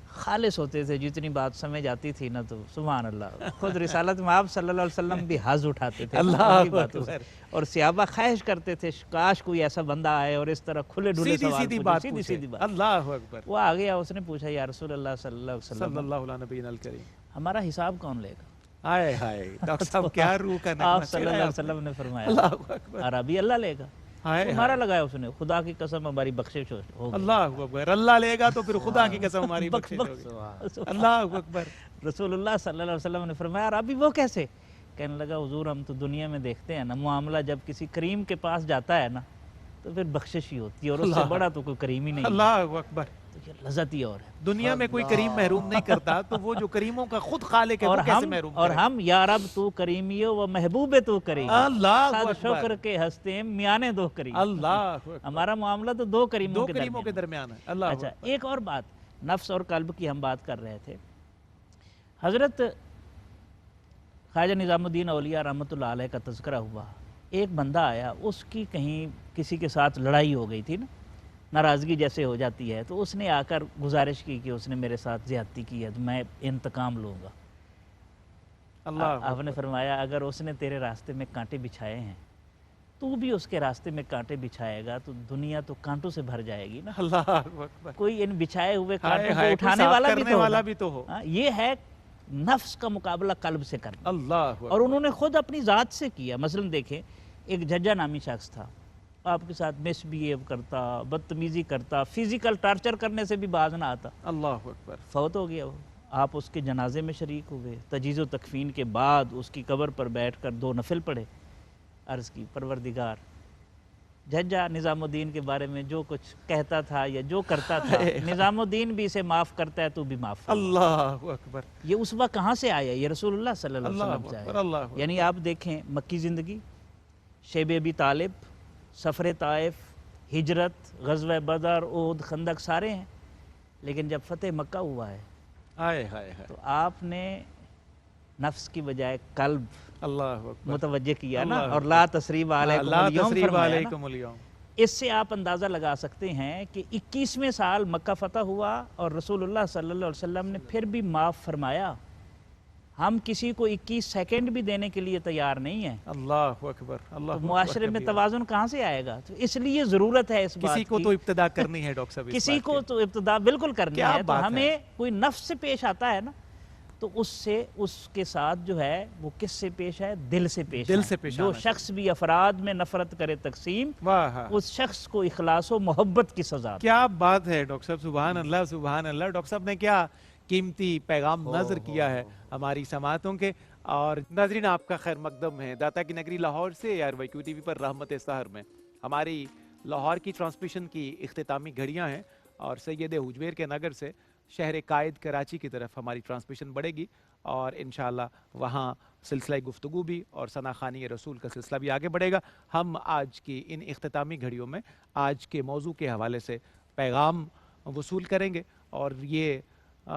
خالص ہوتے تھے. جتنی بات سمجھ آتی تھی نا، تو سبحان اللہ، خود رسالت میں آپ صلی اللہ علیہ وسلم بھی حظ اٹھاتے تھے اور صحابہ خواہش کرتے تھے کاش کوئی ایسا بندہ آئے اور اس طرح کھلے ڈھلے سوال پوچھے، سیدھی بات. اللہ اکبر. وہ آ گیا، اس نے پوچھا یا رسول اللہ صلی اللہ علیہ وسلم، صلی اللہ علیہ نبینا الکریم، ہمارا حساب کون لے گا؟ ہائے ہائے ڈاکٹر صاحب کیا روح کا نغمہ. آپ صلی اللہ علیہ وسلم نے فرمایا عربی اللہ لے گا. ہمارا لگایا اس نے، خدا کی قسم ہماری بخشش ہوگی. اللہ اکبر. اللہ لے گا تو پھر خدا کی قسم ہماری بخشش ہوگی. اللہ اکبر. رسول اللہ صلی اللہ علیہ وسلم نے فرمایا عربی وہ کیسے؟ کہنے لگا حضور ہم تو دنیا میں دیکھتے ہیں نا، معاملہ جب کسی کریم کے پاس جاتا ہے نا تو پھر بخشش ہی ہوتی ہے، اور اس سے بڑا تو کوئی کریم ہی نہیں. اللہ اکبر. تو یہ لذت ہی اور ہے. دنیا میں کوئی کریم محروم نہیں کرتا تو وہ جو کریموں کا خود خالق ہے وہ کیسے محروم کرے؟ اور ہم یا رب تو کریمیو و محبوب تو کریم، اللہ صد شکر کے ہستے میانے دو کریم. اللہ ہمارا معاملہ تو دو کریموں کے درمیان ہے. اللہ. اچھا ایک اور بات، نفس اور قلب کی ہم بات کر رہے تھے. حضرت خواجہ نظام الدین اولیاء رحمۃ اللہ علیہ کا تذکرہ ہوا. ایک بندہ آیا، اس کی کہیں کسی کے ساتھ لڑائی ہو گئی تھی نا، ناراضگی جیسے ہو جاتی ہے، تو اس نے آ کر گزارش کی کہ اس نے میرے ساتھ زیادتی کی ہے تو میں انتقام لوں گا. اللہ آپ نے فرمایا اگر اس نے تیرے راستے میں کانٹے بچھائے ہیں تو بھی اس کے راستے میں کانٹے بچھائے گا تو دنیا تو کانٹوں سے بھر جائے گی نا. اللہ اکبر. کوئی ان بچھائے ہوئے کانٹوں کو اٹھانے والا بھی تو ہو. یہ ہے نفس کا مقابلہ قلب سے کرنا. اللہ. اور انہوں نے خود اپنی ذات سے کیا. مثلا دیکھیں ایک ججا نامی شخص تھا، آپ کے ساتھ مس بیہیو کرتا، بدتمیزی کرتا، فزیکل ٹارچر کرنے سے بھی باز نہ آتا. اللہ اکبر. فوت ہو گیا وہ. آپ اس کے جنازے میں شریک ہوئے، تجہیز و تکفین کے بعد اس کی قبر پر بیٹھ کر 2 نفل پڑھے، عرض کی پروردگار ججا نظام الدین کے بارے میں جو کچھ کہتا تھا یا جو کرتا تھا، نظام الدین بھی اسے معاف کرتا ہے تو بھی معاف. اللہ اکبر. یہ اس وقت کہاں سے آیا؟ یہ رسول اللہ صلی اللہ علیہ وسلم سے آیا. اللہ. یعنی آپ دیکھیں مکی زندگی، شیب ابی طالب، سفر طائف، ہجرت، غزوہ بدر، احد، خندق سارے ہیں، لیکن جب فتح مکہ ہوا ہے تو آپ نے نفس کی بجائے قلب اللہ متوجہ کیا نا، اور لا تثریب علیکم اليوم. اس سے آپ اندازہ لگا سکتے ہیں کہ 21ویں سال مکہ فتح ہوا اور رسول اللہ صلی اللہ علیہ وسلم نے پھر بھی معاف فرمایا. ہم کسی کو 21 سیکنڈ بھی دینے کے لیے تیار نہیں ہیں. اللہ اکبر. اللہ. معاشرے میں توازن کہاں سے آئے گا؟ تو اس لیے ضرورت ہے اس بات کی. کسی کو تو ابتدا کرنی ہے ڈاکٹر صاحب. کسی کو تو ابتدا بالکل کرنی ہے. تو ہمیں کوئی نفس سے پیش آتا ہے نا، تو اس کے ساتھ جو ہے وہ کس سے پیش ہے؟ دل سے پیش ہے. جو شخص بھی افراد میں نفرت کرے تقسیم، اس شخص کو اخلاص و محبت کی سزا. کیا بات ہے ڈاکٹر صاحب. سبحان اللہ سبحان اللہ. ڈاکٹر صاحب نے کیا قیمتی پیغام نظر کیا ہے ہماری سماعتوں کے. اور ناظرین آپ کا خیر مقدم ہے داتا کی نگری لاہور سے RYQ TV پر رحمت سحر میں. ہماری لاہور کی ٹرانسمیشن کی اختتامی گھڑیاں ہیں اور سید حجویر کے نگر سے شہر قائد کراچی کی طرف ہماری ٹرانسمیشن بڑھے گی اور انشاءاللہ وہاں سلسلہ گفتگو بھی اور ثنا خوانی رسول کا سلسلہ بھی آگے بڑھے گا. ہم آج کی ان اختتامی گھڑیوں میں آج کے موضوع کے حوالے سے پیغام وصول کریں گے اور یہ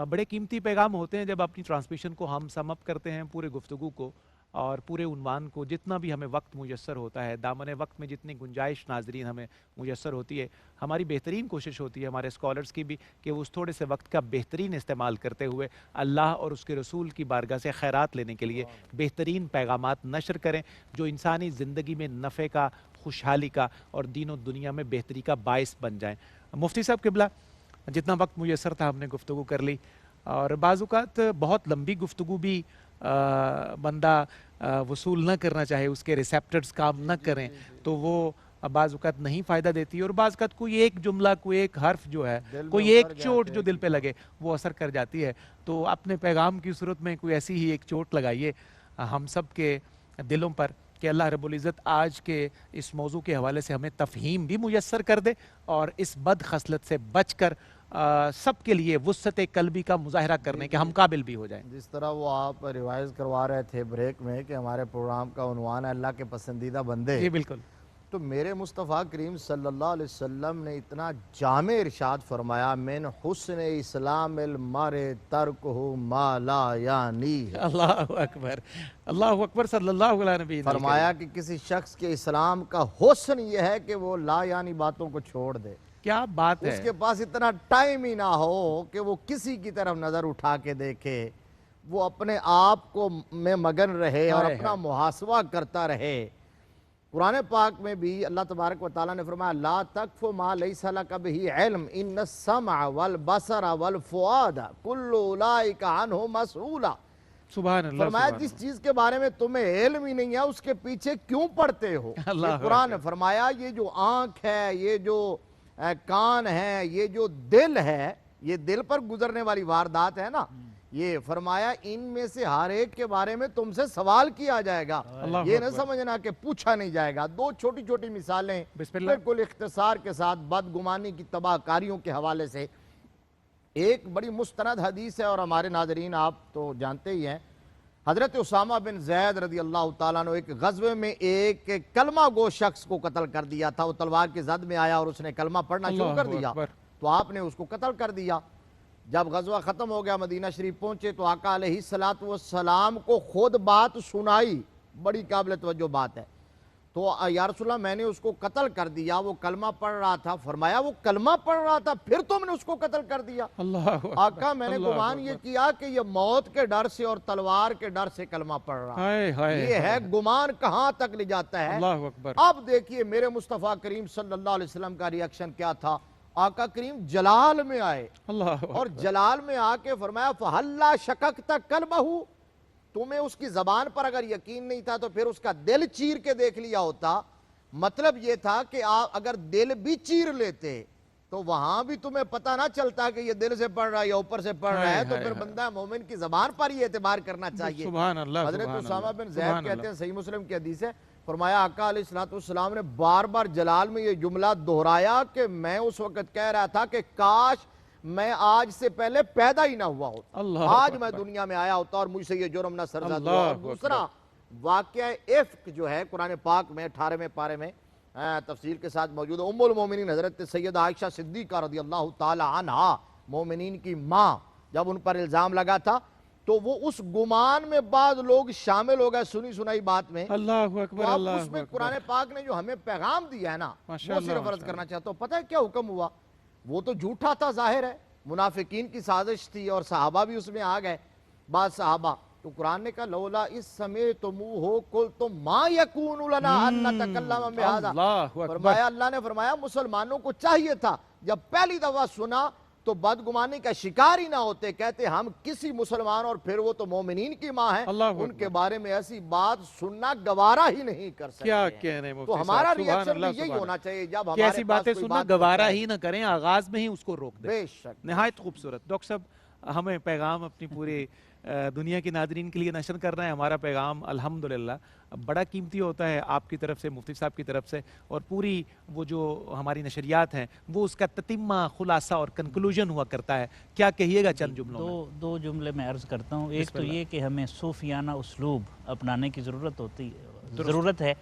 بڑے قیمتی پیغام ہوتے ہیں جب اپنی ٹرانسمیشن کو ہم سم اپ کرتے ہیں پورے گفتگو کو اور پورے عنوان کو. جتنا بھی ہمیں وقت میسر ہوتا ہے، دامن وقت میں جتنی گنجائش ناظرین ہمیں میسر ہوتی ہے، ہماری بہترین کوشش ہوتی ہے ہمارے اسکالرز کی بھی کہ وہ اس tھوڑے سے وقت کا بہترین استعمال کرتے ہوئے اللہ اور اس کے رسول کی بارگاہ سے خیرات لینے کے لیے بہترین پیغامات نشر کریں جو انسانی زندگی میں نفع کا، خوشحالی کا اور دین و دنیا میں بہتری کا باعث بن جائیں. مفتی صاحب قبلہ، جتنا وقت میسر تھا ہم نے گفتگو کر لی اور بعض اوقات بہت لمبی گفتگو بھی بندہ وصول نہ کرنا چاہے، اس کے ریسیپٹرز کام نہ کریں تو وہ بعض اوقات نہیں فائدہ دیتی اور بعض اوقات کوئی ایک جملہ، کوئی ایک حرف جو ہے، کوئی ایک چوٹ جو دل پہ لگے وہ اثر کر جاتی ہے. تو اپنے پیغام کی صورت میں کوئی ایسی ہی ایک چوٹ لگائیے ہم سب کے دلوں پر کہ اللہ رب العزت آج کے اس موضوع کے حوالے سے ہمیں تفہیم بھی میسر کر دے اور اس بد خصلت سے بچ کر سب کے لیے وسعت قلبی کا مظاہرہ کرنے کے ہم قابل بھی ہو جائیں. جس طرح وہ آپ ریوائز کروا رہے تھے بریک میں کہ ہمارے پروگرام کا عنوان ہے اللہ کے پسندیدہ بندے. جی بالکل. تو میرے مصطفیٰ کریم صلی اللہ علیہ وسلم نے اتنا جامع ارشاد فرمایا، من حسن اسلام المرء ترکہ ما لا یعنی. اللہ اکبر. اللہ اکبر. صلی اللہ علیہ نبی. فرمایا کہ کسی شخص کے اسلام کا حسن یہ ہے کہ وہ لا یعنی باتوں کو چھوڑ دے. کیا بات ہے. اس کے پاس اتنا ٹائم ہی نہ ہو کہ وہ کسی کی طرف نظر اٹھا کے دیکھے، وہ اپنے آپ کو میں مگن رہے اور اپنا محاسبہ کرتا رہے. قرآن پاک میں بھی اللہ تبارک و تعالیٰ نے فرمایا لا تقف ما لیس لک بہ علم ان السمع والبصر والفؤاد کل اولئک عنہ مسئولا. سبحان اللہ. فرمایا جس چیز کے بارے میں تمہیں علم ہی نہیں ہے اس کے پیچھے کیوں پڑتے ہو. قرآن نے فرمایا یہ جو آنکھ ہے، یہ جو کان ہے، یہ جو دل ہے، یہ دل پر گزرنے والی واردات ہے نا، یہ فرمایا ان میں سے ہر ایک کے بارے میں تم سے سوال کیا جائے گا. یہ نہ سمجھنا کہ پوچھا نہیں جائے گا. 2 چھوٹی چھوٹی مثالیں بالکل اختصار کے ساتھ بدگمانی کی تباہ کاریوں کے حوالے سے. ایک بڑی مستند حدیث ہے اور ہمارے ناظرین آپ تو جانتے ہی ہیں، حضرت اسامہ بن زید رضی اللہ تعالیٰ عنہ ایک غزوے میں ایک کلمہ گو شخص کو قتل کر دیا تھا. وہ تلوار کی زد میں آیا اور اس نے کلمہ پڑھنا شروع کر دیا تو آپ نے اس کو قتل کر دیا. جب غزوہ ختم ہو گیا مدینہ شریف پہنچے تو آقا علیہ السلام کو خود بات سنائی. بڑی قابل توجہ بات ہے. تو یا رسول اللہ میں نے اس کو قتل کر دیا، وہ کلمہ پڑھ رہا تھا. فرمایا وہ کلمہ پڑھ رہا تھا پھر تم نے اس کو قتل کر دیا؟ آقا میں نے گمان یہ کیا کہ یہ موت کے ڈر سے اور تلوار کے ڈر سے کلمہ پڑھ رہا ہے. یہ ہے گمان کہاں تک لے جاتا ہے. اب دیکھیے میرے مصطفیٰ کریم صلی اللہ علیہ وسلم کا ری ایکشن کیا تھا. آقا کریم جلال میں آئے اور جلال میں آ کے فرمایا فَحَلَّا شَكَكْتَ قَلْبَهُ، تمہیں اس کی زبان پر اگر یقین نہیں تھا تو پھر اس کا دل چیر کے دیکھ لیا ہوتا. مطلب یہ تھا کہ آپ اگر دل بھی چیر لیتے تو وہاں بھی تمہیں پتہ نہ چلتا کہ یہ دل سے پڑھ رہا ہے یا اوپر سے پڑھ رہا ہے. تو پھر بندہ مومن کی زبان پر ہی اعتبار کرنا چاہیے. حضرت اسامہ بن زید کہتے ہیں، صحیح مسلم کی حدیث ہے، فرمایا آقا علیہ السلام نے بار بار جلال میں یہ جملہ دہرایا کہ میں اس وقت کہہ رہا تھا کہ کاش میں آج سے پہلے پیدا ہی نہ ہوا ہوتا، آج میں دنیا میں آیا ہوتا اور مجھ سے یہ جرم نہ سرزد ہوا. اور دوسرا واقعہ افک جو ہے قرآن پاک میں 18ویں پارے میں تفصیل کے ساتھ موجود ہے. ام المومنین حضرت سیدہ عائشہ صدیقہ رضی اللہ تعالی عنہا، مومنین کی ماں، جب ان پر الزام لگا تھا تو وہ اس گمان میں بعض لوگ شامل ہو گئے سنی سنائی بات میں. اللہ اکبر. اب اس میں قرآن پاک نے جو ہمیں پیغام دیا ہے نا وہ صرف عرض کرنا چاہتا ہوں. پتہ ہے کیا حکم ہوا؟ وہ تو جھوٹا تھا ظاہر ہے، منافقین کی سازش تھی اور صحابہ بھی اس میں آ گئے بعض صحابہ. تو قرآن نے کہا لولا اس سمیتموہ قلتم ما یکون لنا ان نتکلم بہذا. فرمایا اللہ نے فرمایا مسلمانوں کو چاہیے تھا جب پہلی دفعہ سنا تو بدگمانی کا شکار ہی نہ ہوتے، کہتے ہم کسی مسلمان، اور پھر وہ تو مومنین کی ماں ہیں، ان کے بارے میں ایسی بات سننا گوارا ہی نہیں کر سکتے. کیا کہنے مفتی صاحب، تو ہمارا ری ایکشن بھی یہی ہونا چاہیے جب ہمارے ایسی باتیں سننا گوارا ہی نہ کریں، آغاز میں ہی اس کو روک دیں. بے شک. نہایت خوبصورت. ڈاکٹر صاحب ہمیں پیغام اپنی پوری دنیا کی ناظرین کے لیے نشر کرنا ہے. ہمارا پیغام الحمدللہ بڑا قیمتی ہوتا ہے آپ کی طرف سے، مفتی صاحب کی طرف سے، اور پوری وہ جو ہماری نشریات ہیں وہ اس کا تتمہ، خلاصہ اور کنکلوژن ہوا کرتا ہے. کیا کہیے گا چند جملوں میں؟ دو جملے میں عرض کرتا ہوں. ایک تو یہ کہ ہمیں صوفیانہ اسلوب اپنانے کی ضرورت ہے.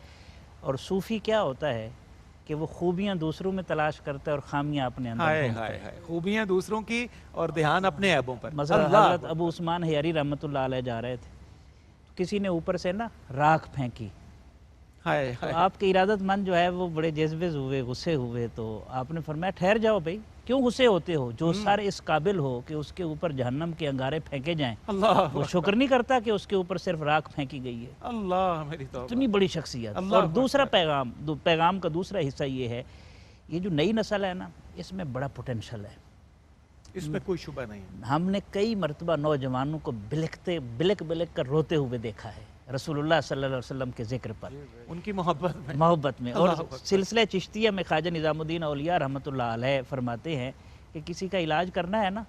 اور صوفی کیا ہوتا ہے کہ وہ خوبیاں دوسروں میں تلاش کرتا ہے اور خامیاں اپنے اندر. خوبیاں دوسروں کی اور دھیان اپنے عیبوں پر. مثلا حضرت ابو عثمان حیاری رحمۃ اللہ علیہ جا رہے تھے، کسی نے اوپر سے نا راکھ پھینکی. آپ کے ارادت مند جو ہے وہ بڑے جذبے ہوئے، غصے ہوئے. تو آپ نے فرمایا ٹھہر جاؤ بھائی، کیوں غصے ہوتے ہو؟ جو سارے اس قابل ہو کہ اس کے اوپر جہنم کے انگارے پھینکے جائیں، وہ شکر نہیں کرتا کہ اس کے اوپر صرف راکھ پھینکی گئی ہے. اللہ میری توبہ. اتنی بڑی شخصیت. اور دوسرا پیغام کا دوسرا حصہ یہ ہے، یہ جو نئی نسل ہے نا اس میں بڑا پوٹینشل ہے، اس میں کوئی شبہ نہیں. ہم نے کئی مرتبہ نوجوانوں کو بلک کر روتے ہوئے دیکھا ہے رسول اللہ صلی اللہ علیہ وسلم کے ذکر پر، ان کی محبت میں. اور سلسلہ چشتیہ میں خواجہ نظام الدین اولیاء رحمۃ اللہ علیہ فرماتے ہیں کہ کسی کا علاج کرنا ہے نا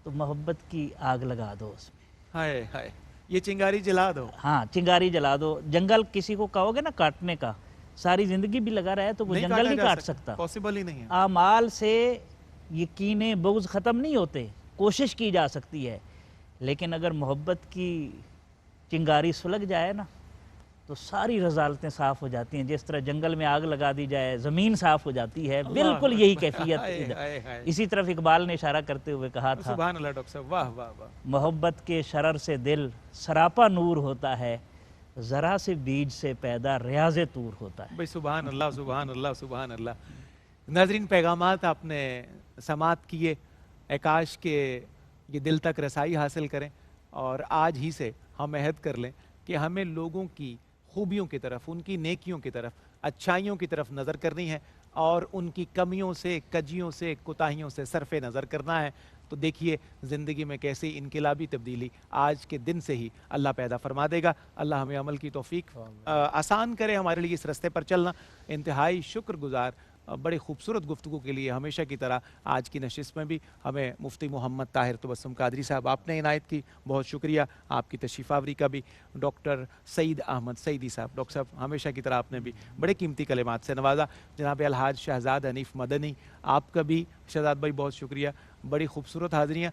تو محبت کی آگ لگا دو اس میں. یہ چنگاری جلا دو. ہاں چنگاری جلا دو. جنگل کسی کو کہو گے نا کاٹنے کا، ساری زندگی بھی لگا رہے تو وہ جنگل نہیں کاٹ سکتا. پاسبل ہی نہیں ہے. اعمال سے یقین بغض ختم نہیں ہوتے، کوشش کی جا سکتی ہے، لیکن اگر محبت کی چنگاری سلگ جائے نا تو ساری رذالتیں صاف ہو جاتی ہیں. جس طرح جنگل میں آگ لگا دی جائے زمین صاف ہو جاتی ہے، بالکل یہی کیفیت. اسی طرف اقبال نے اشارہ کرتے ہوئے کہا تھا، سبحان اللہ ڈاکٹر صاحب، واہ واہ واہ. محبت کے شرر سے دل سراپا نور ہوتا ہے، ذرا سے بیج سے پیدا ریاض طور ہوتا ہے. بھئی سبحان اللہ سبحان اللہ سبحان اللہ. ناظرین پیغامات آپ نے سماعت کیے، کاش کہ یہ دل تک رسائی حاصل کریں، اور آج ہی سے ہم عہد کر لیں کہ ہمیں لوگوں کی خوبیوں کی طرف، ان کی نیکیوں کی طرف، اچھائیوں کی طرف نظر کرنی ہے اور ان کی کمیوں سے، کجیوں سے، کوتاہیوں سے صرف نظر کرنا ہے. تو دیکھیے زندگی میں کیسی انقلابی تبدیلی آج کے دن سے ہی اللہ پیدا فرما دے گا. اللہ ہمیں عمل کی توفیق آسان کرے ہمارے لیے اس رستے پر چلنا. انتہائی شکر گزار بڑے خوبصورت گفتگو کے لیے ہمیشہ کی طرح آج کی نشست میں بھی ہمیں مفتی محمد طاہر تبسم قادری صاحب آپ نے عنایت کی. بہت شکریہ آپ کی تشریف آوری کا بھی. ڈاکٹر سعید احمد سعیدی صاحب، ڈاکٹر صاحب ہمیشہ کی طرح آپ نے بھی بڑے قیمتی کلمات سے نوازا. جناب الحاج شہزاد حنیف مدنی آپ کا بھی شہزاد بھائی بہت شکریہ. بڑی خوبصورت حاضری ہیں.